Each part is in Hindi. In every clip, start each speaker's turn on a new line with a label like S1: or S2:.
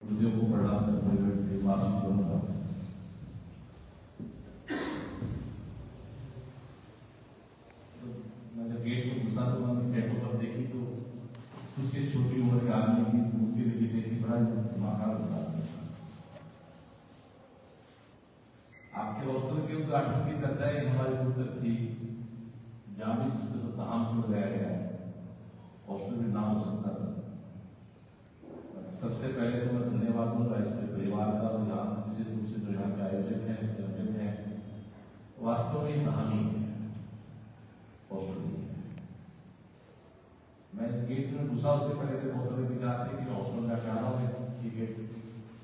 S1: मुझे वो पढ़ा था। मैं जब गेट में घुसा तो मैंने फोटो पर देखी तो उससे छोटी उम्र के आदमी की मूर्ति देखी, बड़ा दिमाग होता। आपके हॉस्टल के उद्घाटन की चर्चा हमारे दूर तक थी, जहां भी जिसके साथ नाम को लगाया गया है, हॉस्टल में नाम हो सकता था। सबसे पहले तो मैं धन्यवाद दूंगा इसके परिवार का, और यहाँ से विशेष रूप से जो यहाँ के आयोजक हैं, संयोजक हैं। वास्तव में कहानी है हॉस्टल की। मैं इस गेट में घुसा उससे पहले तो बहुत लोग विचार थे कि हॉस्टल का क्या नाम है। ठीक है,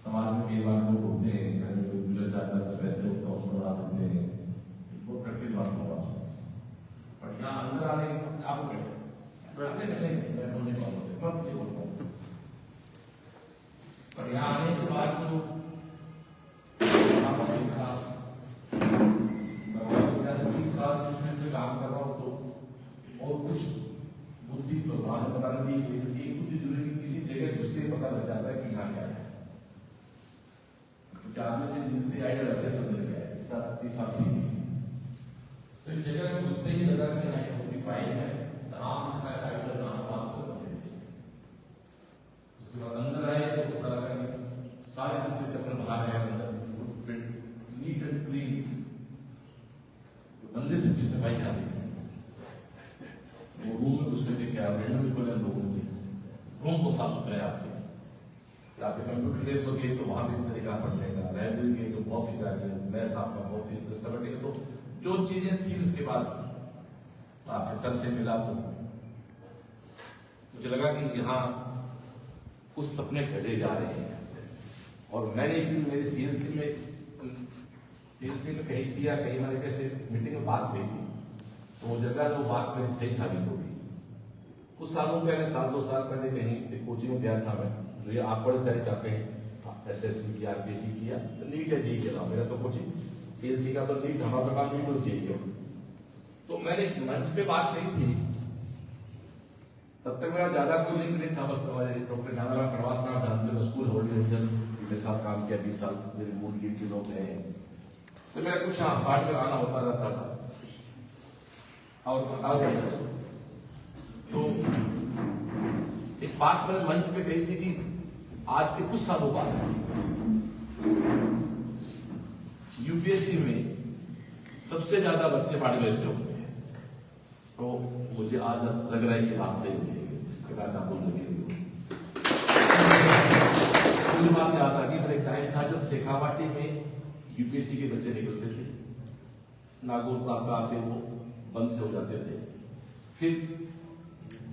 S1: समाज में कई बार लोग होते हैं, घर में कोई गुजर जाता है, वैसे होता है, हॉस्टल बना देते हैं, बहुत कठिन बात होगा। पर यहाँ अंदर आने आप पर यहाँ आने के बाद जो देखा, मैं 30 साल से काम कर रहा हूँ, तो और कुछ बुद्धि तो पता नहीं, एक बुद्धि जरूरी कि किसी जगह घुसते पता लग जाता है कि यहाँ क्या है। आदमी से जितनी आइडिया लगता है समझ गया है 30 साल से। तो इस जगह में घुसते ही लगा कि यहाँ बुद्धि पाई है, नाम इसका टाइटल नाम वास्तव में। उसके बाद अंदर आए तो पता लगा कि सारे बच्चे चक्कर बाहर है, अंदर नीट एंड क्लीन, बंदे से अच्छी सफाई आ रही थी। वो रूम में घुसने के क्या बिल्कुल लोग थे, रूम को साफ सुथरा है आपके। आपके कंप्यूटर लैब में गए तो वहां भी तरीका पढ़ने का, लाइब्रेरी गए तो बहुत ही जाके मैथ आपका बहुत ही सिस्टमेटिक। तो जो चीजें थी उसके बाद आपके सर से मिला तो मुझे लगा कि यहाँ कुछ सपने गढ़े जा रहे हैं। और मैंने एक दिन मेरी सीएलसी में कहीं किया, कहीं मैंने कैसे मीटिंग में बात देखी, तो वो जगह वो बात मेरी सही साबित हो गई। कुछ सालों पहले, साल 2 साल पहले कहीं एक कोचिंग में गया था मैं, जो ये आप बड़े तरह चाहते हैं, एसएससी किया, आरपीसी किया, तो नीट है जी के, मेरा तो कोचिंग सीएलसी का तो नीट, हमारा तो काम नीट हो चाहिए। तो मैंने मंच पे बात नहीं थी, तब तक मेरा ज्यादा कोई लिंक नहीं था, बस हमारे डॉक्टर ज्ञानाराम प्रवास नाम जानते हो, स्कूल होल्ड एंजल मेरे साथ काम किया 20 साल, मेरे मूल लीड के लोग हैं। तो मेरा कुछ पार्ट में आना होता रहता था। और तो एक बात मैंने मंच पे कही थी कि आज के कुछ सालों बाद यूपीएससी में सबसे ज्यादा बच्चे बाड़मेर से होते हैं। तो मुझे आज लग रहा है कि बात सही है, जिस प्रकार से आप बोल रहे हैं। बात याद आ गई, पर एक टाइम था जब शेखावाटी में यूपीएससी के बच्चे निकलते थे, नागौर रास्ता आते वो बंद से हो जाते थे। फिर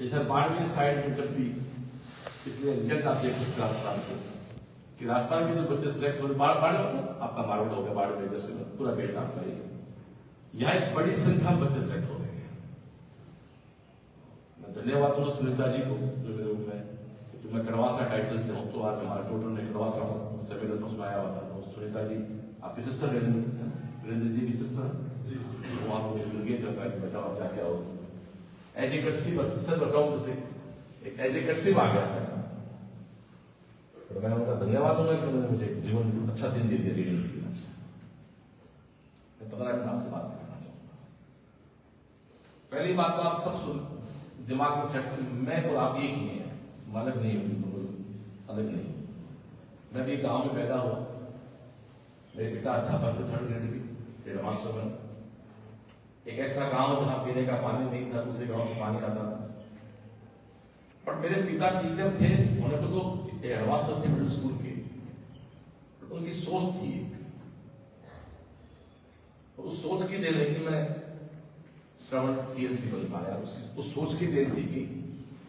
S1: इधर बाड़मेर साइड में जब भी इतने रिजल्ट आप देख सकते राजस्थान के, कि राजस्थान के जो बच्चे सिलेक्ट होते, बाड़मेर आपका मारवाड़ हो गया, बाड़मेर जैसे पूरा बेल्ट आपका, यहाँ एक बड़ी संख्या में बच्चे सिलेक्ट हो गए। मैं धन्यवाद दूंगा सुनीता जी को, जो मेरे रूप में, जो मैं कड़वासा टाइटल से हूँ, तो आज हमारा टोटल में कड़वासा सम्मेलन उसमें आया हुआ था। तो सुनीता जी आपकी सिस्टर वीरेंद्र जी की सिस्टर, वो आपको मिल गए थे, बचा आप जाके आओ। एजिकटसी बस सर बताऊं, जैसे एक एजिकटसी आ गया था, तो मैं उनका धन्यवाद दूंगा कि उन्होंने मुझे जीवन अच्छा दिन दे दिया रीडिंग के लिए। मैं 15 मिनट आपसे बात करना चाहूंगा। पहली बात तो आप सब सुन दिमाग में सेट, मैं और आप एक ही हैं, अलग नहीं हो, अलग नहीं। मैं भी गांव में पैदा हुआ, मेरे पिता अध्यापक थे, 3rd ग्रेड की हेडमास्टर बने। एक ऐसा गांव जहां पीने का पानी नहीं था, दूसरे गांव से पानी आता था। पर मेरे पिता टीचर थे, होने को तो हेडमास्टर थे मिडिल स्कूल के, तो उनकी सोच थी, तो उस सोच की देन है कि मैं श्रवण सीएलसी बन पाया। उसकी उस सोच की देन थी कि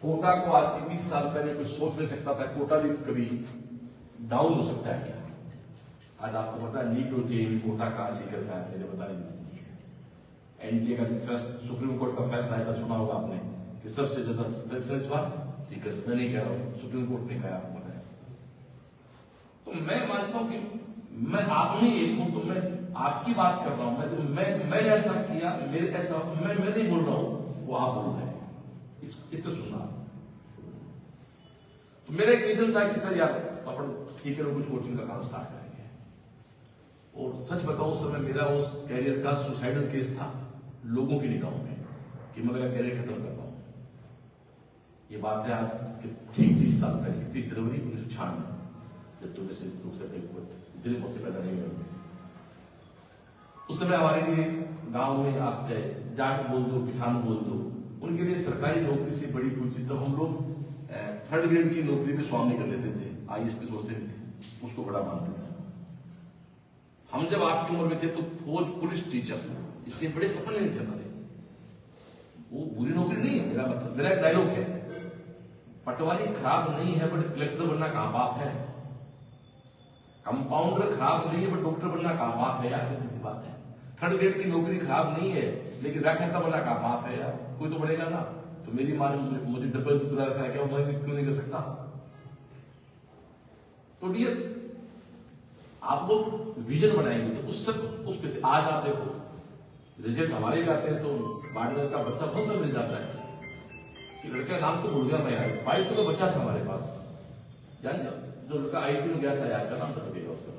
S1: कोटा को आज के 20 साल पहले कोई सोच नहीं सकता था, कोटा भी कभी डाउन हो सकता है क्या। आज आपको पता है नीट और जेईई कोटा कहां से करता है, मेरे बताने की एनडीए का फैसला, सुप्रीम कोर्ट का फैसला आया था, सुना होगा आपने, कि सबसे ज्यादा सिलेक्शन इस बार सीकर। मैं नहीं कह रहा हूं, सुप्रीम कोर्ट ने कहा, आपको बताया। तो मैं मानता हूं कि मैं आप नहीं एक हूं, तो मैं आपकी बात कर रहा हूं। मैं ऐसा किया, मेरे ऐसा, मैं नहीं बोल रहा हूं, वो आप बोल रहे हैं, इसको सुनना। तो मेरा एक विजन था कि सर यार अपन सीकर में कुछ कोचिंग का काम स्टार्ट करेंगे। और सच बताऊं उस समय मेरा उस कैरियर का सुसाइडल केस था लोगों की निगाहों में कि मैं मेरा कैरियर खत्म कर पाऊं। ये बात है आज ठीक 30 साल पहले, 30 जनवरी 1996, जब तुम से दिल मुझसे पैदा नहीं हुए। उस समय हमारे लिए गांव में आप चाहे जाट बोल दो, किसान बोल दो, उनके लिए सरकारी नौकरी से बड़ी कोई चीज, हम लोग 3rd ग्रेड की नौकरी में स्वामी कर लेते थे, IAS पे सोचते नहीं थे, उसको बड़ा मानते थे। हम जब आपकी उम्र में थे तो फौज, पुलिस, टीचर, इससे बड़े सपने नहीं थे हमारे। वो बुरी नौकरी नहीं है, मेरा मतलब, मेरा एक डायलॉग है, पटवारी खराब नहीं है बट कलेक्टर बनना कहां पाप है, कंपाउंडर खराब नहीं है बट डॉक्टर बनना कहां पाप है यार, सीधी सी बात है। 3rd ग्रेड की नौकरी खराब नहीं है लेकिन व्याख्याता बनना कहां पाप है यार, कोई तो बनेगा ना। तो मेरी माँ ने मुझे डबल तुला रखा है, क्या मैं क्यों नहीं कर सकता? तो डियर, आप लोग विजन बनाएंगे तो उस पे आज आप देखो रिजल्ट हमारे भी आते हैं तो बाड़मेर का बच्चा बहुत सा मिल जाता है कि लड़के का नाम तो भूल गया मैं यार, 22 का बच्चा था हमारे पास, जान जो लड़का IIT में गया था यार, क्या नाम था लड़के का, उसका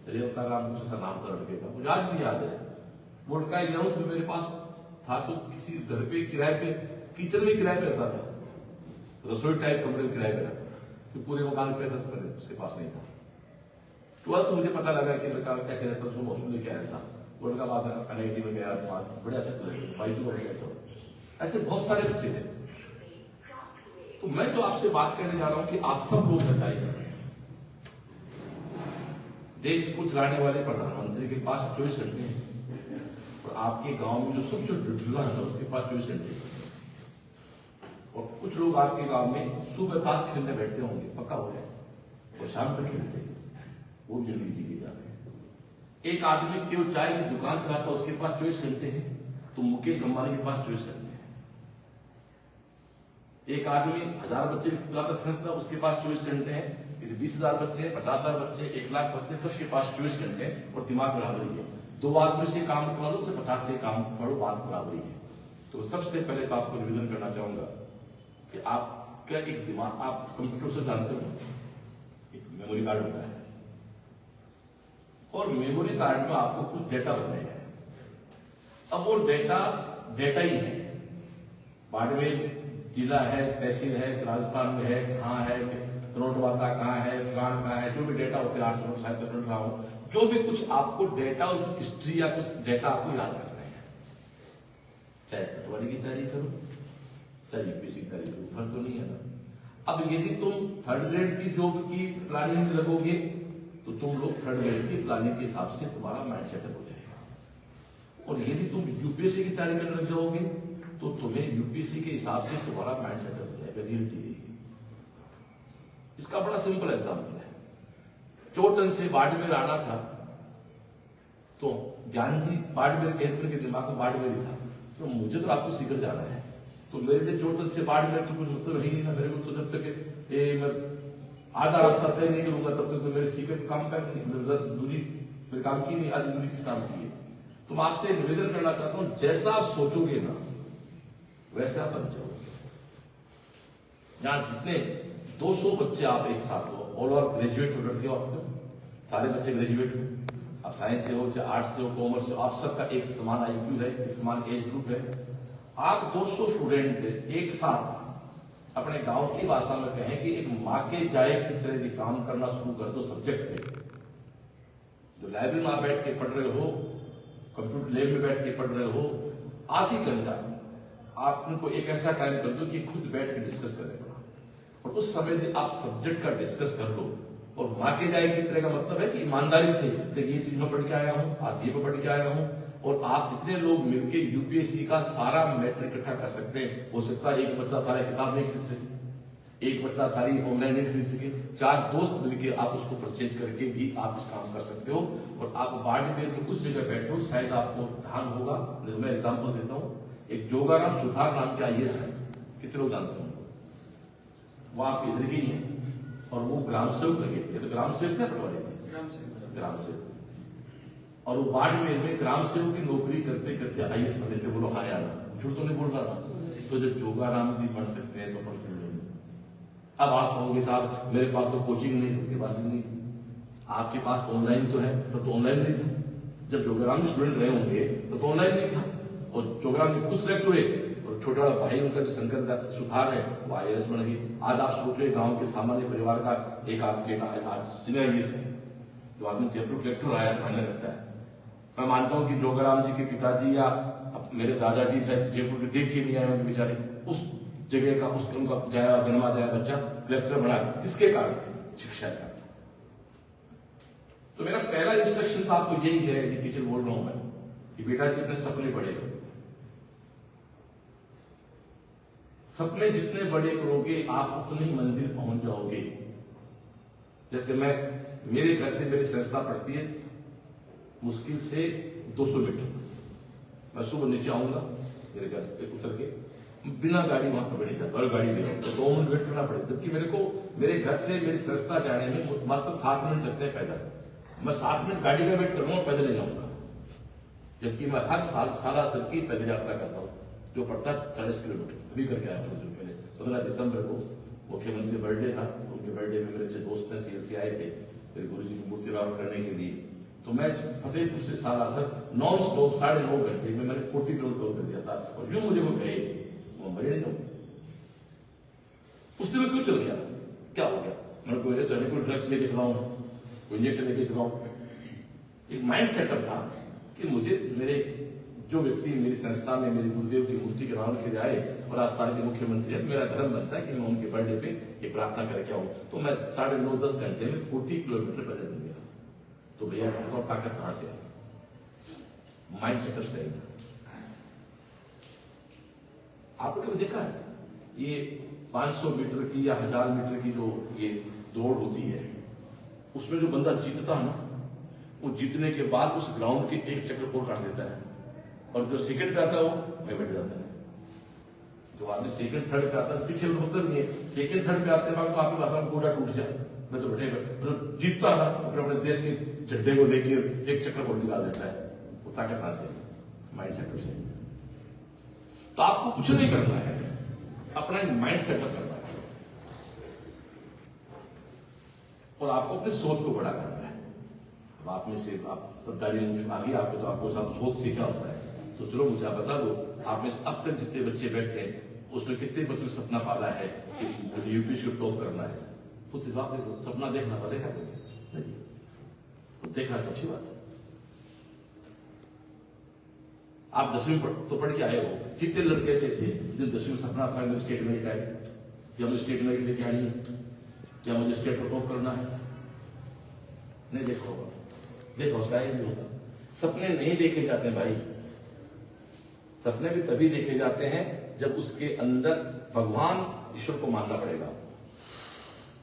S1: रेवता राम कुछ ऐसा नाम था लड़के का, मुझे आज भी याद है। वो लड़का 11th में मेरे पास था तो किसी घर पे किराए पे, किचन में किराए पे रहता था, रसोई टाइप कमरे में किराए पे रहता था, तो पूरे मकान पैसा उसके पास नहीं था। 12th मुझे पता लगा कि लड़का कैसे रहता, उसको मौसम लेके आया था, वो लड़का बाद में NIT में गया, बड़े ऐसे 22 में गया, ऐसे बहुत सारे बच्चे थे। तो मैं तो आपसे बात करने जा रहा हूं कि आप सब लोग बताइए, देश को चलाने वाले प्रधानमंत्री के पास 24 घंटे हैं और आपके गांव में जो सबसे ढुला है उसके पास 24 घंटे, और कुछ लोग आपके गांव में सुबह ताश खेलने बैठते होंगे, पक्का हो गया, और शाम तक खेलते हैं, वो जिंदगी जी के जा रहे हैं। एक आदमी केवल चाय की दुकान चलाता है, उसके पास 24 घंटे हैं, तो मुकेश अंबानी के पास 24 घंटे हैं। एक आदमी 1000 बच्चे चलाता संस्था, उसके पास 24 घंटे हैं, किसी 20,000 बच्चे, 50,000 बच्चे, 1 लाख बच्चे, सबके पास 24 घंटे और दिमाग बराबरी है। 2 आदमी से काम करा लो, उसे 50 से काम करो, बात बराबरी है। तो सबसे पहले तो आपको निवेदन करना चाहूंगा कि आपका एक दिमाग, आप कंप्यूटर से जानते हो, एक मेमोरी कार्ड होता है और मेमोरी कार्ड में आपको कुछ डेटा बनने हैं। अब वो डेटा ही है, बाड़मेर जिला है, तहसील है, राजस्थान में है, कहाँ है, नोटवाता कहाँ है, गांव कहाँ है, जो भी डेटा होते हैं 800 का रहा हूं, जो भी कुछ आपको डेटा और हिस्ट्री या कुछ डेटा आपको याद करना है, चाहे पटवारी की तैयारी करो, चाहे UPSC की तैयारी करो, फर्क तो नहीं है ना। अब यदि तुम 3rd ग्रेड की जॉब की प्लानिंग में लगोगे तो तुम लोग 3rd ग्रेड की प्लानिंग के हिसाब से तुम्हारा माइंड सेटअप हो जाएगा, और यदि तुम UPSC की तैयारी करने लग जाओगे तो तुम्हें UPSC के हिसाब से तुम्हारा माइंड सेटअप हो जाएगा, रियलिटी। इसका बड़ा सिंपल एग्जाम्पल है, चोटन से बाड़मेर आना था तो ज्ञान जी बाड़मेर के दिमाग में बाड़मेर ही था, तो मुझे तो आपको सीकर जाना है, तो मेरे लिए चोटन से बाड़मेर तो कुछ मतलब ही नहीं ना, मेरे को तो जब तक मैं आधा रास्ता तय नहीं करूंगा तब तक तो मेरे सीकर काम का दूरी मेरे काम की नहीं, आज दूरी किस काम की है। तो मैं आपसे निवेदन करना चाहता हूं, जैसा आप सोचोगे ना वैसा बन जाओगे। यहां जितने 200 बच्चे आप एक साथ हो, ऑल ओवर ग्रेजुएट हो, लड़के हो, आप सारे बच्चे ग्रेजुएट हो, आप साइंस से हो, चाहे आर्ट्स से हो, कॉमर्स से हो, आप सबका एक समान IQ है, एक समान एज ग्रुप है। आप 200 स्टूडेंट एक साथ अपने गांव की भाषा में कहें कि एक माँ के जाए की तरह काम करना शुरू कर दो सब्जेक्ट पे। जो लाइब्रेरी में आप बैठ के पढ़ रहे हो, कंप्यूटर लैब में बैठ के पढ़ रहे हो, आधी घंटा आप उनको एक ऐसा टाइम कर दो कि खुद बैठ के डिस्कस करें, और उस समय आप सब्जेक्ट का डिस्कस कर लो। और माँ के जाए की तरह का मतलब है कि ईमानदारी से ये चीज मैं पढ़ के आया हूँ, आज ये मैं पढ़ के आया हूँ, और आप इतने लोग मिलकर UPSC का सारा मैटर इकट्ठा कर सकते हैं। हो सकता है एक बच्चा सारा किताब नहीं खरीद सके, एक बच्चा सारी ऑनलाइन नहीं खरीद सके, 4 दोस्त मिलकर आप उसको परचेज करके भी आप इस काम कर सकते हो। और आप बाड़मेर में उस जगह बैठे हो, शायद आपको ध्यान होगा, मैं एग्जाम्पल देता हूँ, एक जोगाराम सुथार नाम के IAS है, कितने लोग जानते हो, वो आपके इधर के ही है, और वो ग्राम सेवक लगे थे, तो ग्राम सेवक थे पटवारी थे, ग्राम सेवक, और वो बाड़मेर में ग्राम सेवक की नौकरी करते करते IAS बने थे। बोलो हाँ यार, झूठ तो नहीं बोल रहा ना। तो जब जोगाराम जी बन सकते हैं तो अपन क्यों नहीं? अब आप कहोगे साहब मेरे पास तो कोचिंग नहीं, आपके पास नहीं, आपके पास ऑनलाइन तो है, तो ऑनलाइन नहीं था। जब जोगाराम जी स्टूडेंट रहे होंगे तो ऑनलाइन नहीं था, और जोगाराम जी खुद सेलेक्ट हुए, और छोटा बड़ा भाई उनका जो शंकर सुथार है वो IAS बन गई। आज आप सोच रहे गांव के सामान्य परिवार का एक आप बेटा आज सीनियर IAS है, जो आदमी जयपुर कलेक्टर आया मायने रखता है। मैं मानता हूं कि जोगाराम जी के पिताजी या मेरे दादाजी शायद जयपुर के देख के नहीं आए होंगे बेचारे, उस जगह का उनका जन्मा जाया बच्चा कलेक्टर बना, किसके कारण? शिक्षा का। तो मेरा पहला इंस्ट्रक्शन तो आपको यही है कि टीचर बोल रहा हूं मैं कि बेटा से अपने सपने बड़े करो। सपने जितने बड़े करोगे आप उतनी ही मंजिल पहुंच जाओगे। जैसे मेरे घर से मेरी संस्था पड़ती है मुश्किल से 200 मीटर। मैं सुबह नीचे आऊंगा, मेरे घर से उतर के बिना गाड़ी वहां पर नहीं जाता, और गाड़ी ले तो 2 मिनट वेट करना पड़ेगा, जबकि मेरे घर से मेरी संस्था जाने में मात्र 7 मिनट लगते हैं पैदल। मैं 7 मिनट गाड़ी का वेट करूंगा, पैदल नहीं जाऊंगा, जबकि मैं हर साल सारा सर की पैदल यात्रा करता हूँ, जो पड़ता है 40 किलोमीटर। अभी करके आया 2 दिन पहले 15 दिसंबर को मुख्यमंत्री का बर्थडे था, तो उनके बर्थडे में मेरे अच्छे दोस्त हैं CLC आए थे मेरे गुरु जी की मूर्ति लाभ करने के लिए। तो मैं फतेहपुर से सालासर नॉन स्टॉप 9.5 घंटे में मैंने 40 किलोमीटर कर दिया था, और यूं मुझे वो कहे मरे नहीं जाऊं। उस दिन मैं क्यों चल गया, क्या हो गया? मैंने कोई ड्रग्स लेके चलाऊं, कोई इंजेक्शन लेके चलाऊं। एक माइंड सेटअप था कि मुझे मेरे जो व्यक्ति मेरी संस्था में मेरे गुरुदेव की मूर्ति के रावण के जाए और राजस्थान के मुख्यमंत्री है, मेरा धर्म बनता है कि मैं उनके बर्थडे पे एक प्रार्थना करके आऊं। तो मैं 9.5-10 घंटे में 40 किलोमीटर पैदल गया। तो भैया बताओ ताकत कहां से आई? माइंड सेटअप से। आपने कभी देखा है ये 500 मीटर की या 1000 मीटर की जो ये दौड़ होती है, उसमें जो बंदा जीतता है ना, वो जीतने के बाद उस ग्राउंड के एक चक्कर और काट देता है, और जो सेकंड पे आता है वो वहीं बैठ जाता है। जो आदमी सेकंड थर्ड पे आता है पीछे मतलब नहीं है, सेकंड थर्ड पे आते वक्त तो आपके पास गोडा टूट जाए, मैं तो बैठे जो जीतता ना अपने देश के झंडे को लेकर एक चक्कर और निकाल देता है, वो ताकत कहां से? माइंड सेटअप से। तो आपको कुछ नहीं करना है, अपना माइंड सेटअप करना है, और आपको अपनी सोच को बड़ा करना है। अब आप में से आप सरकारी आ गई आपको, तो आपको सब सोच सीखना होता है। तो चलो मुझे आप बता दो, आप में अब तक जितने बच्चे बैठे हैं उसमें कितने बच्चों ने सपना पाला है कि मुझे UPSC को टॉप करना है? खुद से बात देखो, सपना देखना था, देखा नहीं? देखना तो अच्छी बात है। आप 10वीं तो पढ़ के आए हो, कितने लड़के से थे जो 10वीं में सपना था स्टेट मेरिट आए, क्या मुझे स्टेट मेरिट लेके आनी है, क्या मुझे स्टेट को टॉप करना है? नहीं देखा होगा, देखा उसका नहीं होता। सपने नहीं देखे जाते भाई, सपने भी तभी देखे जाते हैं जब उसके अंदर भगवान ईश्वर को मानना पड़ेगा।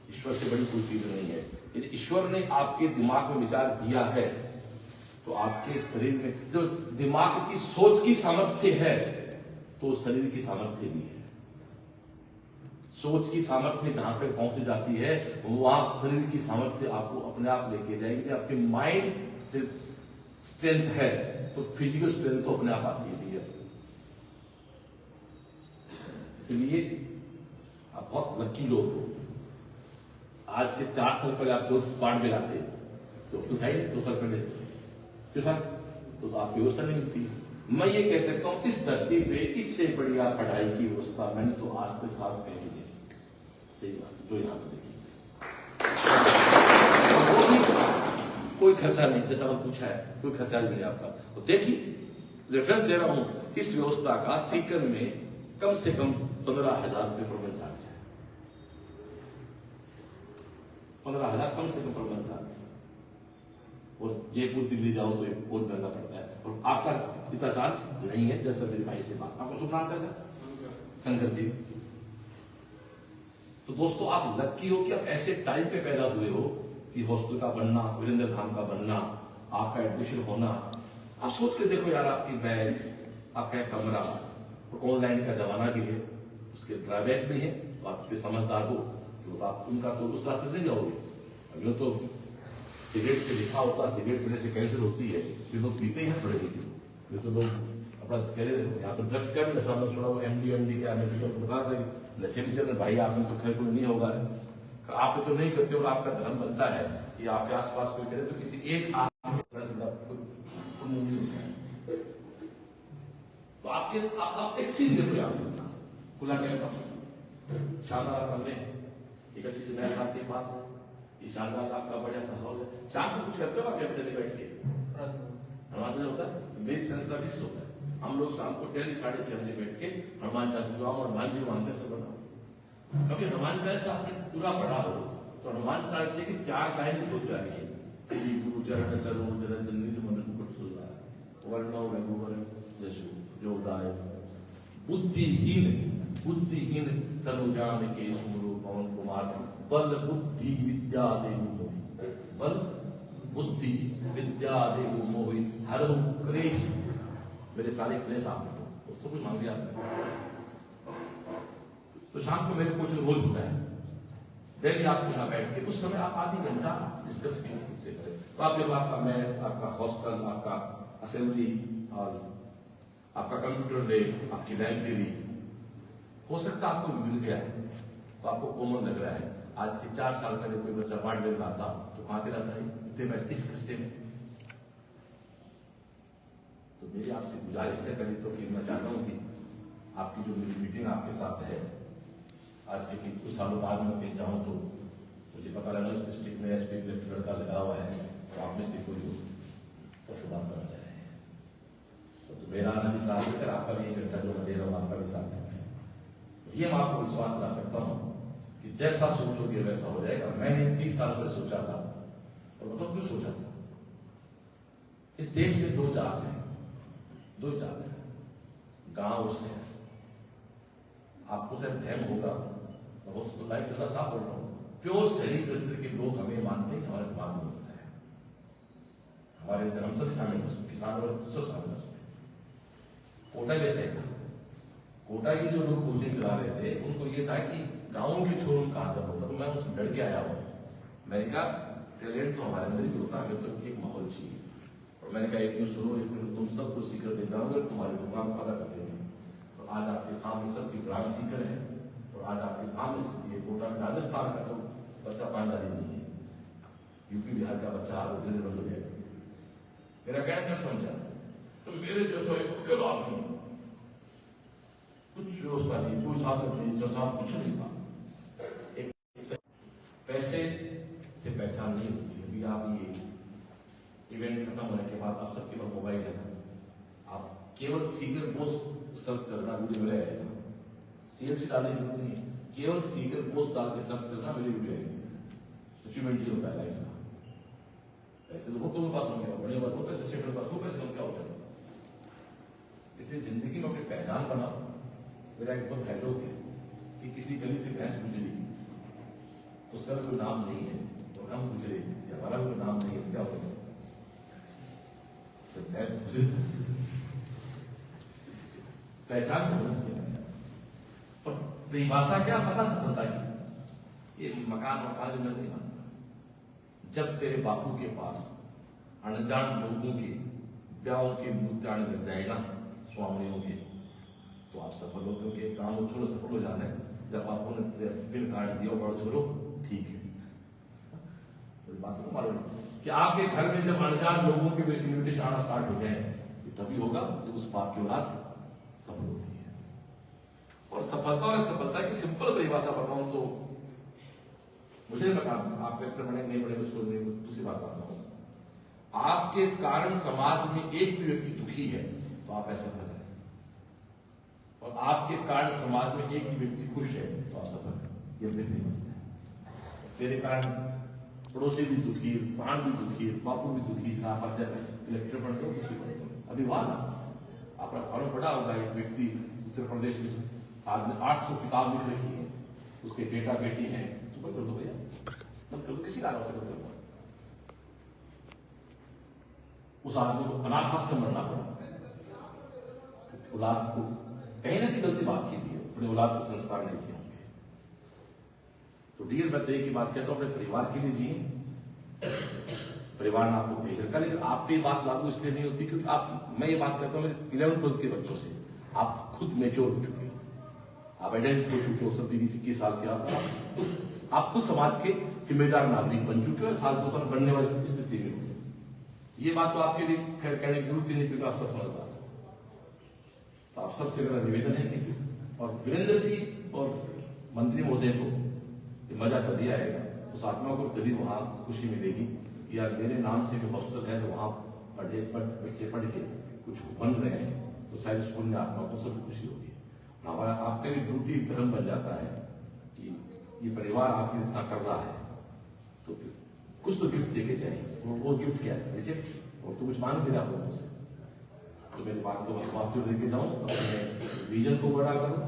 S1: ईश्वर से बड़ी कोई चीज नहीं है। यदि ईश्वर ने आपके दिमाग में विचार दिया है तो आपके शरीर में जो दिमाग की सोच की सामर्थ्य है तो शरीर की सामर्थ्य भी है। सोच की सामर्थ्य जहां पर पहुंच जाती है वहां शरीर की सामर्थ्य आपको अपने आप लेके जाएगी। आपके माइंड से स्ट्रेंथ है तो फिजिकल स्ट्रेंथ तो अपने आप आती है। इसलिए आप बहुत लकी लोग हो। आज के 4 साल पहले आप जो पाठ में लाते तो 2 साल पहले क्यों सर तो आपकी व्यवस्था नहीं मिलती। मैं ये कह सकता हूं इस धरती पे इससे बढ़िया पढ़ाई की व्यवस्था मैंने तो आज तक साथ कहीं देखी। सही बात जो यहाँ पे देखी, कोई खर्चा नहीं, जैसा आपने पूछा है कोई खर्चा नहीं आपका। तो देखिए रेफरेंस दे रहा हूं, इस व्यवस्था का सीकर में कम से कम 15,000 रुपये प्रबंध चार्ज है। 15,000 कम से कम प्रबंध चार्ज, और जयपुर दिल्ली जाओ तो बहुत महंगा पड़ता है। और आपका इतना चार्ज नहीं है। जैसे मेरे भाई से बात, आपको शुभ नाम कैसा? शंकर जी। तो दोस्तों आप लकी हो कि आप ऐसे टाइम पे पैदा हुए हो कि हॉस्टल का बनना, वीरेंद्र धाम का बनना, आपका एडमिशन होना। आप सोच के देखो यार, आपकी बैच, आपका कमरा, ऑनलाइन का जमाना भी है, उसके ड्रॉबैक भी है। तो आप इतने समझदार हो तो आप उनका तो उस रास्ते नहीं जाओगे। जो तो सिगरेट पे लिखा होता सिगरेट पीने से कैंसर होती है, ये लोग पीते हैं पड़े लिखे, ये तो लोग अपना कह रहे थे यहाँ तो ड्रग्स का भी नशा में छोड़ा वो MD क्या मेडिकल को बता रहे नशे भी चल रहे भाई आप में तो खैर कोई नहीं होगा आप तो नहीं करते और आपका धर्म बनता है कि आपके आसपास कोई करे तो किसी एक तो आपके आप एक सीधे प्रयास करना खुला कैंपस शानदार कमरे एक अच्छी सी मैच आपके पास है ये शानदार सा आपका बढ़िया सा हॉल है शाम को कुछ करते हो आप अपने बैठ के हनुमान होता है मेरी संस्कार फिक्स होता है हम लोग शाम को डेली 6:30 बजे बैठ के हनुमान चालीसा और हनुमान जी मानते सब बना कभी हनुमान चालीसा आपने पूरा पढ़ा हो तो हनुमान चालीसा की 4 लाइन बोल रही है श्री गुरु चरण सरोज रज निज मन मुकुट सुधार वर्णो रघुवर जसु जोदाय बुद्धिहीन तनु जान के सुमरो पवन कुमार बल बुद्धि विद्या देहु मोहि बल बुद्धि विद्या देहु मोहि हरहु क्लेश मेरे सारे क्लेश आप तो सब कुछ मांग लिया आपने तो शाम को मेरे कोचिंग रोज होता है डेली आप यहाँ बैठ के उस समय आप आधी घंटा डिस्कस भी उससे करें तो आप देखो आपका मैथ्स आपका हॉस्टल आपका असेंबली और आपका कंप्यूटर लैब आपकी लाइब्रेरी हो सकता है आपको मिल गया है तो आपको कॉमन लग रहा है आज के 4 साल पहले कोई बच्चा अपार्टमेंट में आता तो कहां से रहता है इतने पैसे इस खर्चे में तो मेरी आपसे गुजारिश है करी तो कि मैं चाहता हूं कि आपकी जो मेरी मीटिंग आपके साथ है आज के कुछ सालों बाद में कहीं जाऊं तो मुझे पता लगा उस डिस्ट्रिक्ट में SP कलेक्टर का लगा हुआ है तो आप में से कोई तो बात करना चाहे तो मेरा आना भी साथ है आपका भी 1 घंटा जो मैं दे रहा हूँ आपका भी साथ है ये मैं आपको विश्वास दिला सकता हूँ कि जैसा सोचोगे वैसा हो जाएगा मैंने 30 साल पहले सोचा था और बताओ क्यों सोचा था इस देश में 2 जात हैं गांव और शहर आपको शायद भ्रम होगा और उसको लाइफ थोड़ा साफ बोल रहा हूँ प्योर शहरी कल्चर के लोग हमें मानते हैं हमारे दिमाग में होता है हमारे अंदर हम सभी शामिल हो किसान और सब शामिल हो कोटा वैसे था कोटा के जो लोग कोचिंग करा रहे थे उनको ये था कि गाँव के छोर कहाँ तक होता तो मैं उसमें डर के आया हूँ मैंने कहा टैलेंट तो हमारे अंदर ही होता है हमें तो एक माहौल चाहिए और मैंने कहा एक दिन सुनो एक दिन तुम सबको सीकर दे जाऊंगा तुम्हारे दुकान पता कर देंगे तो आज आपके सामने सबकी ग्रांट सीकर है और आज आपके सामने ये कोटा में राजस्थान का तो बच्चा पानदारी नहीं है यूपी बिहार का बच्चा दिल्ली बंद हो जाएगा मेरा कहना क्या समझा तो मेरे जैसा एक आदमी कुछ व्यवस्था नहीं कोई साधन नहीं जैसा कुछ नहीं था एक पैसे से पहचान नहीं होती अभी आप ये इवेंट खत्म होने के बाद आप सबके पास मोबाइल है आप केवल सीकर पोस्ट सर्च करना वीडियो में रहेगा CLC डालने की जरूरत नहीं है केवल सीकर पोस्ट डाल के सर्च करना मेरी वीडियो आएगी अचीवमेंट ये होता है लाइफ का ऐसे लोगों को पास होंगे बड़े बात होता है सच्चे बड़े बात हो पैसे क्या होता है इसलिए जिंदगी में अपनी पहचान बनाओ मेरा एक बहुत डायलॉग है कि किसी गली से भैंस गुजरी उसका कोई नाम नहीं है तो हम गुजरे हमारा कोई नाम नहीं है क्या होगा तो भैंस गुजरे पहचान होना चाहिए और परिभाषा क्या पता सफलता की ये मकान नहीं बनता जब तेरे बापू के पास अनजान लोगों के ब्याह के मुद्दान लग जाएगा स्वामियों के तो आप सफल हो क्योंकि काम छोड़ो सफल हो जाना है जब आपको ने बिल काट दिया बड़ा छोड़ो ठीक है तो बात समझ मारो कि आपके घर में जब अनजान लोगों के इन्विटेशन आना स्टार्ट हो जाए तभी होगा जब उस बाप की औलाद सफल होती है और सफलता और सफलता की सिंपल परिभाषा बताऊं तो मुझे पता आप लेक्चर बने नहीं बने उसको दूसरी बात बताता हूं आपके कारण समाज में एक भी व्यक्ति दुखी है तो आप ऐसा कर और आपके कारण समाज में एक ही व्यक्ति खुश है तो आप सफल हैं ये नहीं मसला है तेरे कारण पड़ोसी भी दुखी बहन भी दुखी बापू भी दुखी आप इलेक्ट्रिक फंड दो किसी को अभी वहां ना आपका फॉर्म पड़ा होगा एक व्यक्ति उत्तर प्रदेश में आज 800 किताब लिख रखी है उसके बेटा बेटी है सुबह कर दो भैया मत कर दो किसी कारण से कर दो उस आदमी को अनाथाश्रम मरना पड़ा औलाद को कहीं ना कहीं गलती बात की थी अपने औलाद को संस्कार नहीं दिए होंगे तो डियर मैं तो एक ही बात कहता हूं अपने परिवार के लिए जिए परिवार ने आपको भेज रखा, लेकिन आप पे बात लागू इसलिए नहीं होती क्योंकि मैं ये बात करता हूँ मेरे 11th-12th के बच्चों से, आप खुद मैच्योर हो चुके हो, आप एडल्ट हो चुके हो, सब 20-21 साल के आप खुद समाज के जिम्मेदार नागरिक बन चुके हो, साल 2 साल बनने वाली स्थिति में हो। ये बात तो आपके लिए खैर कहने की जरूरत नहीं क्योंकि आप सब समझदार हो। तो आप सबसे मेरा निवेदन है किसी और वीरेंद्र जी और मंत्री महोदय को ये मजा तभी आएगा, उस आत्मा को तभी वहां खुशी मिलेगी कि यार मेरे नाम से भी हॉस्पिटल है, तो वहां बच्चे पढ़ के कुछ बन रहे हैं, तो शायद स्कूल में आत्मा को सब खुशी होगी। हमारा आपका भी ड्यूटी धर्म बन जाता है कि ये परिवार आपके इतना कर रहा है, तो कुछ तो गिफ्ट देके जाए। वो गिफ्ट क्या है? रिजेक्ट और तो कुछ मांग भी रहा आप लोगों से, तो मेरी बात को समाप्ति लेके जाऊं, अपने विजन को बड़ा करूं।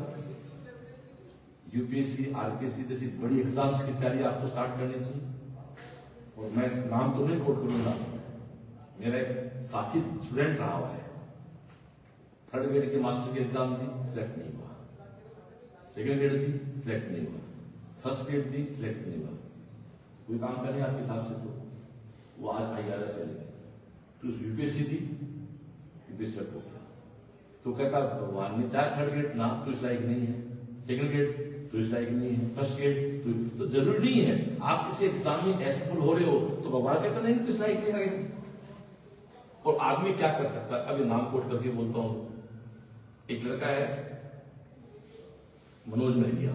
S1: यूपीएससी, आरपीएससी जैसी बड़ी एग्जाम्स की तैयारी आपको स्टार्ट करनी चाहिए। और मैं नाम तो नहीं कोट करूंगा, मेरा एक साथी स्टूडेंट रहा हुआ है, 3rd ग्रेड के मास्टर की एग्जाम दी, सिलेक्ट नहीं हुआ, 2nd ग्रेड दी, सिलेक्ट नहीं हुआ, 1st ग्रेड दी, सिलेक्ट नहीं हुआ। कोई काम करें आपके हिसाब से, तो वो आज IRS चले गए। फिर यूपीएससी दी, यूपीएससी हो गया, तो कहता भगवान ने चाहे 3rd ग्रेड ना तो इस लायक नहीं है, 2nd ग्रेड तो इस लायक नहीं है, 1st ग्रेड तो जरूरी नहीं है। आप किसी एग्जाम में असफल हो रहे हो तो भगवान कहता नहीं तो इस लायक नहीं है। और आदमी क्या कर सकता है? अभी नाम कोट करके बोलता हूं, एक लड़का है मनोज मेहरिया,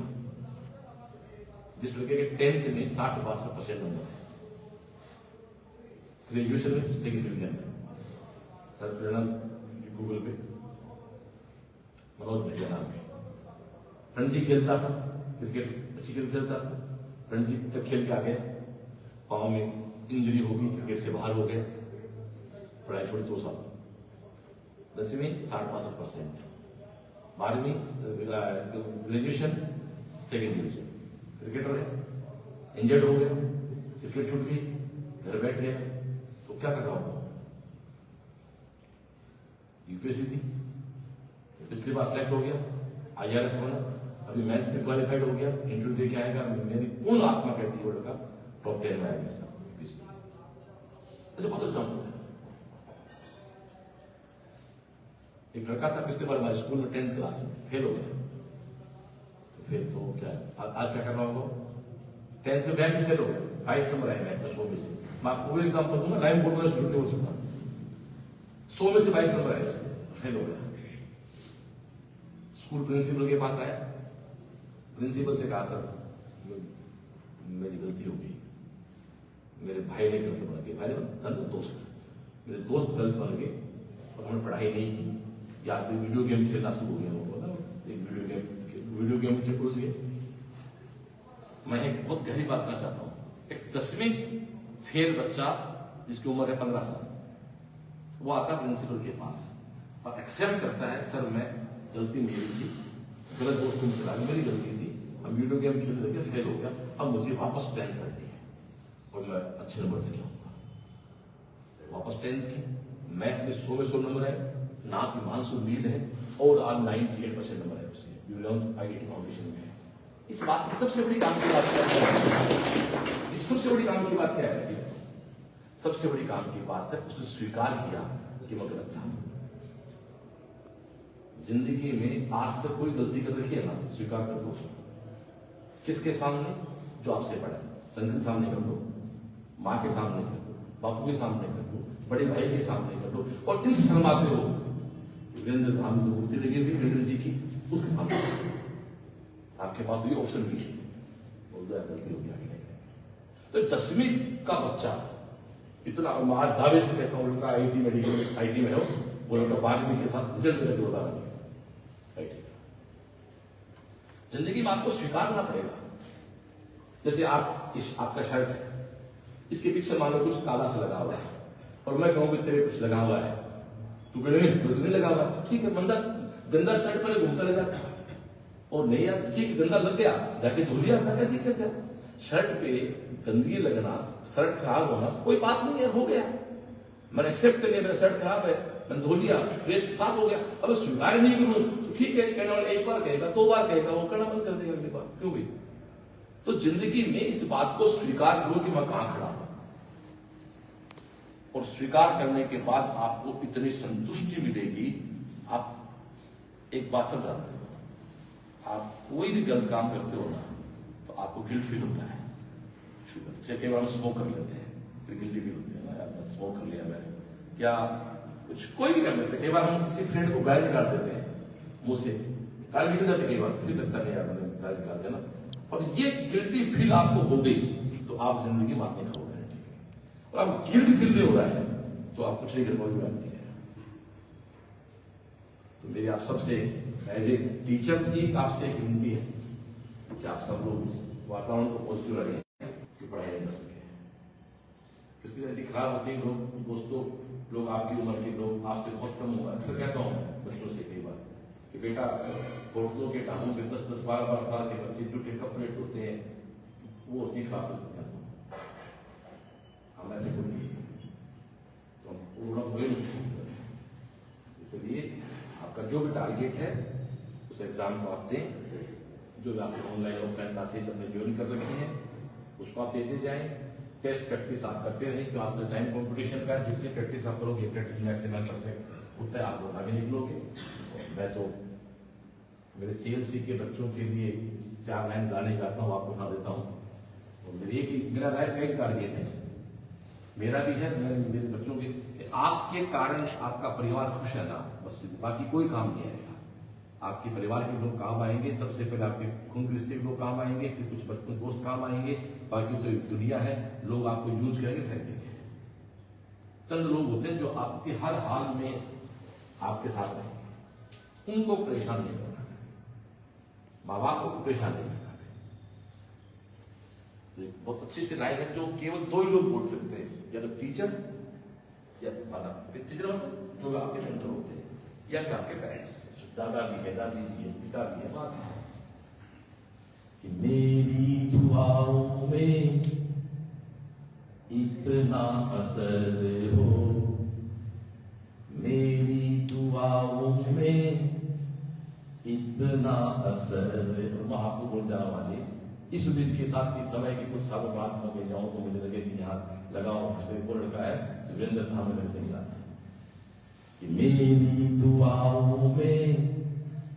S1: जिस लड़के के 10th में 60-62% नंबर है, ग्रेजुएशन में 2nd डिवीजन है, सर्च करना गूगल पे, मनोज मेहरिया नाम है। रणजी खेलता था, क्रिकेट अच्छी खेलता था, रणजी तक खेल के आ गया, पांव में इंजरी होगी, क्रिकेट से बाहर हो गया, पढ़ाई छोड़ी 2 साल, 10वीं 60-62%, 12वीं ग्रेजुएशन 2nd डिवीजन, क्रिकेटर है, इंजर्ड हो गया, क्रिकेट छूट गई, घर बैठ गया, तो क्या कर रहा हूं? यूपीएससी थी, पिछली बार सिलेक्ट हो गया, IRS बना, अभी मैथ्स में क्वालिफाइड हो गया, इंटरव्यू दे के आएगा, मेरी पूर्ण आत्मा कहती है वो लड़का टॉप 10 में आएगा। ऐसे बहुत एग्जाम्पल है। एक लड़का था पिछले बार हमारे स्कूल में 10th क्लास में फेल हो गया, तो फिर तो क्या आज क्या करना होगा? 10th में मैथ्स फेल हो गया, 22 नंबर आए मैथ्स में 100 में से। मैं आपको पूरे एग्जाम्पल दूंगा, लाइव बोर्ड में शुरू हो चुका, 100 में से 22 नंबर आए, फेल हो गया। स्कूल प्रिंसिपल के पास आया, प्रिंसिपल से कहा सर मेरी गलती हो गई, मेरे भाई ने गलत बन गए, भाई ने दोस्त, मेरे दोस्त गलत बन गए और हमने पढ़ाई नहीं की, या फिर वीडियो गेम खेलना शुरू हो गया, एक वीडियो गेम से घुस गए। मैं एक बहुत गहरी बात करना चाहता हूं, एक 10वीं फेल बच्चा जिसकी उम्र है 15 साल, वो आता प्रिंसिपल के पास और एक्सेप्ट करता है, सर मैं गलती मेरी थी, गलत दोस्त को चला, मेरी गलती थी, हम वीडियो गेम खेल रहे थे, फेल हो गया, अब मुझे वापस 10th करनी है और मैं अच्छे नंबर लेके आऊंगा। वापस 10th की, मैथ में 100 में 100 नंबर है, नाक में मानसून नील है और आज 98% नंबर है उसके, IIT फाउंडेशन में है। इस बात की सबसे बड़ी काम की बात क्या है? इस सबसे बड़ी काम की बात क्या है? सबसे बड़ी काम की बात है उसने स्वीकार किया कि मैं गलत था। जिंदगी में आज तक कोई गलती कर रखी है ना, स्वीकार कर दो। किसके सामने? जो आपसे बड़ा है, संत के सामने कर दो, माँ के सामने कर दो, बापू के सामने कर दो, बड़े भाई के सामने कर दो, और इस शर्माते हो वीरेंद्र धाम की मूर्ति लगी हुई वीरेंद्र जी की, उसके सामने आपके पास ये ऑप्शन भी है, गलती होगी आगे। तो 10वीं का बच्चा इतना, आज दावे से कहता हूँ उनका IIT मेडिकल IT में हो, वो लोग 12वीं के साथ रिजल्ट करके बता रहे हैं। जिंदगी में आपको स्वीकार करना पड़ेगा। जैसे आपका शर्ट है, इसके पीछे मान लो कुछ काला सा लगा हुआ है और मैं कहूँ तेरे कुछ लगा हुआ है, तू नहीं लगा हुआ, ठीक है, गंदा शर्ट पर घूमता लगा, और नहीं यार ठीक गंदा लग गया, जाके धो लिया, क्या दिक्कत है? शर्ट पे गंदगी लगना, शर्ट खराब होना कोई बात नहीं है, हो गया, मैंने एक्सेप्ट कर लिया, मेरा शर्ट खराब है, मैंने धो लिया, वेस्ट साफ हो गया। अब स्वीकार नहीं करूं तो ठीक है, कहने वाला 1 बार कहेगा, 2 बार कहेगा, वो करना बंद कर देगा अगली बार, क्यों भाई? तो जिंदगी में इस बात को स्वीकार करो कि मैं कहां खड़ा हूं। और स्वीकार करने के बाद आपको इतनी संतुष्टि मिलेगी। आप एक बात सब जानते हो, आप कोई भी गलत काम करते हो ना तो आपको गिल्ट फील होता है। जैसे कई बार हम स्मोक कर लेते हैं, फिर गिल्टी फील होती है ना, यार स्मोक कर लिया मैंने, क्या कुछ कोई भी कर लेते हैं। कई बार हम किसी फ्रेंड को गाली निकाल देते हैं, मुंह से गाली निकल जाती है, कई बार फिर लगता नहीं यार मैंने गाली निकाल दिया ना, और ये गिल्टी फील आपको हो गई तो आप जिंदगी में बात नहीं खाओगे। और आप गिल्ट फील नहीं हो रहा है तो आप कुछ नहीं कर पाओगे बात नहीं है। तो मेरी आप सबसे एज ए टीचर की आपसे एक विनती है कि आप सब लोग इस वातावरण को पॉजिटिव रखें कि पढ़ाई नहीं कर सके। किसकी जल्दी खराब होती है लोग, दोस्तों लोग आपकी उम्र के लोग आपसे बहुत कम होगा। अक्सर कहता हूँ बच्चों से कई बार कि बेटा होटलों के टापू पे 10-10, 12-12 साल के बच्चे जो टिक्का प्लेट होते हैं वो होती है खराब स्थितियां। हम ऐसे कोई नहीं तो पूर्ण हुए नहीं। इसलिए आपका जो भी टारगेट है उस एग्जाम को आप दें। जो भी आपने ऑनलाइन ऑफलाइन क्लासेज अपने ज्वाइन कर रखी हैं उसको आप देते जाएं। टेस्ट प्रैक्टिस आप करते रहें क्लास में। टाइम कॉम्पिटिशन का जितनी प्रैक्टिस आप करोगे, प्रैक्टिस मैक्सिमम परफेक्ट उतने आप लोग आगे निकलोगे। मैं तो मेरे CLC के बच्चों के लिए 4 लाइन गाने गाता हूँ, आपको सुना देता हूँ। और मेरा लाइफ का एक टारगेट है, मेरा भी है, मेरे बच्चों के, आपके कारण आपका परिवार खुश है ना, बस बाकी कोई काम नहीं आएगा। आपके परिवार के लोग काम आएंगे, सबसे पहले आपके खून के रिश्ते के लोग काम आएंगे, फिर कुछ बचपन दोस्त काम आएंगे, बाकी तो एक दुनिया है, लोग आपको यूज करेंगे, फेंकेंगे। चंद लोग होते हैं जो आपके हर हाल में आपके साथ रहेंगे, उनको परेशान नहीं करना, माँ बाप को परेशान नहीं करना। बहुत अच्छी सी लाइन है जो केवल 2 ही लोग बोल सकते हैं, या तो टीचर या माता। टीचर मतलब जो आपके मेंटर होते हैं, या फिर आपके पेरेंट्स, दादा भी है, दादी भी है, पिता भी है, माँ भी है। कि मेरी दुआओं में इतना असर हो, मेरी दुआओं में इतना असर। मैं आपको बोल जा रहा हूँ इस उम्मीद के साथ कि समय के कुछ सालों बाद मैं गए जाऊं तो मुझे लगे कि यहाँ लगा ऑफिस से वो लड़का है जो वीरेंद्र था, मैं मेरे से मिलाता कि मेरी दुआओं में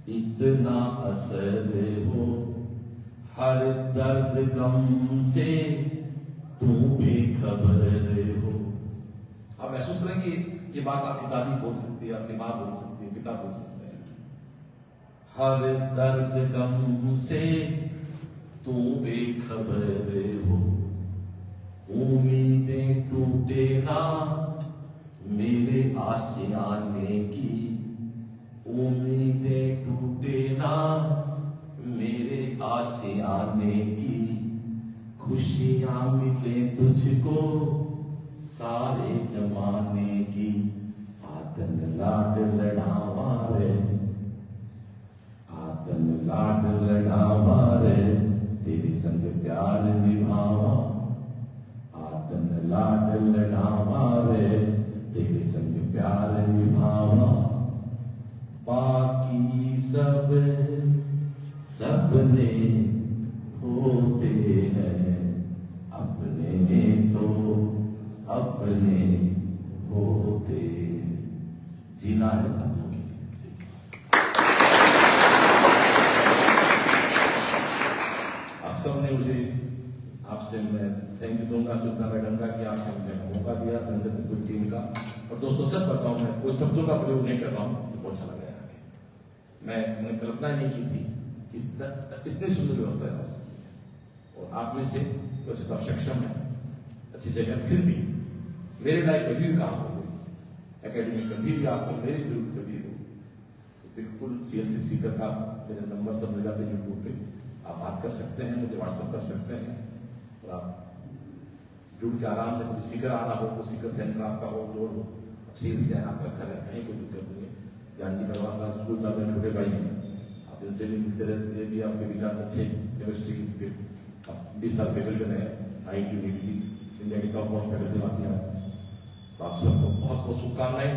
S1: इतना असर हो, हर दर्द गम से तू बेखबर हो। आप महसूस करेंगे ये बात आपकी दादी बोल सकती है, आपकी माँ बोल सकती है, पिता बोल सकते हैं। हर दर्द गम से तू बेखबर हो, उम्मीदें टूटे ना मेरे आशियाने की, उम्मीदें टूटे ना मेरे आशियाने की, खुशियां मिले तुझको सारे जमाने की, आतन लाड लड़ावा रे, आतन लाड लड़ावा रे, तेरे संग प्यार निभावा, आतन लाड लड़ावा रे, तेरे संग प्यार निभावा, बाकी सब सपने होते हैं, अपने तो अपने होते। जीना है अपनों के लिए। आप सबने मुझे, आपसे मैं थैंक यू दूंगा सुधा मैडम का कि आपने मुझे मौका दिया, संगत की टीम का। और दोस्तों सब बताऊं, मैं कोई शब्दों का प्रयोग नहीं कर रहा हूँ, बहुत अच्छा लग रहा है। मैंने कल्पना नहीं की थी इतनी सुंदर व्यवस्था है। और आप में से वैसे तो आप सक्षम है, अच्छी जगह, फिर भी मेरे लाइफ कभी भी काम हो एकेडमी, कभी भी आपको मेरी जरूरत कभी हो तो बिल्कुल CLC सीकर का मेरे नंबर सब मिल जाते हैं यूट्यूब पे, आप बात कर सकते हैं, मुझे व्हाट्सअप कर सकते हैं। और आप जुड़ के आराम से, कोई सीकर आना हो, कोई सीकर सेंटर आपका हो, जोड़ हो, CLC है, आपका घर है, कहीं कोई दिक्कत नहीं है। ज्ञान जी करवा स्कूल का मेरे छोटे भाई हैं, आप इनसे भी मिलते रहते हैं, भी आपके विचार अच्छे, केमिस्ट्री की 20 साल फैकल्टी में IIT नीति इंडिया की टॉप मोस्ट फैकल्टी आती है। तो आप सबको बहुत बहुत शुभकामनाएं,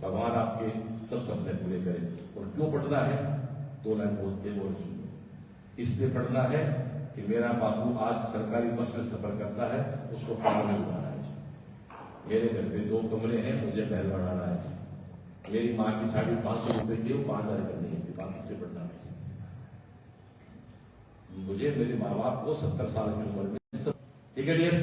S1: भगवान आपके सब सपने पूरे करें। और क्यों पढ़ना है, 2 लाइन बोलते बोल इसलिए पढ़ना है कि मेरा बाबू आज सरकारी बस में सफर करता है, उसको पढ़ने में उठाना है। मेरे घर पे 2 कमरे हैं, मुझे महल बनाना है। मेरी माँ की साड़ी 500 रुपए की, वो 5000 करनी है, पाकिस्तान पढ़ना है। मुझे मेरे माँ बाप को 70 साल की उम्र में, ठीक है डियर,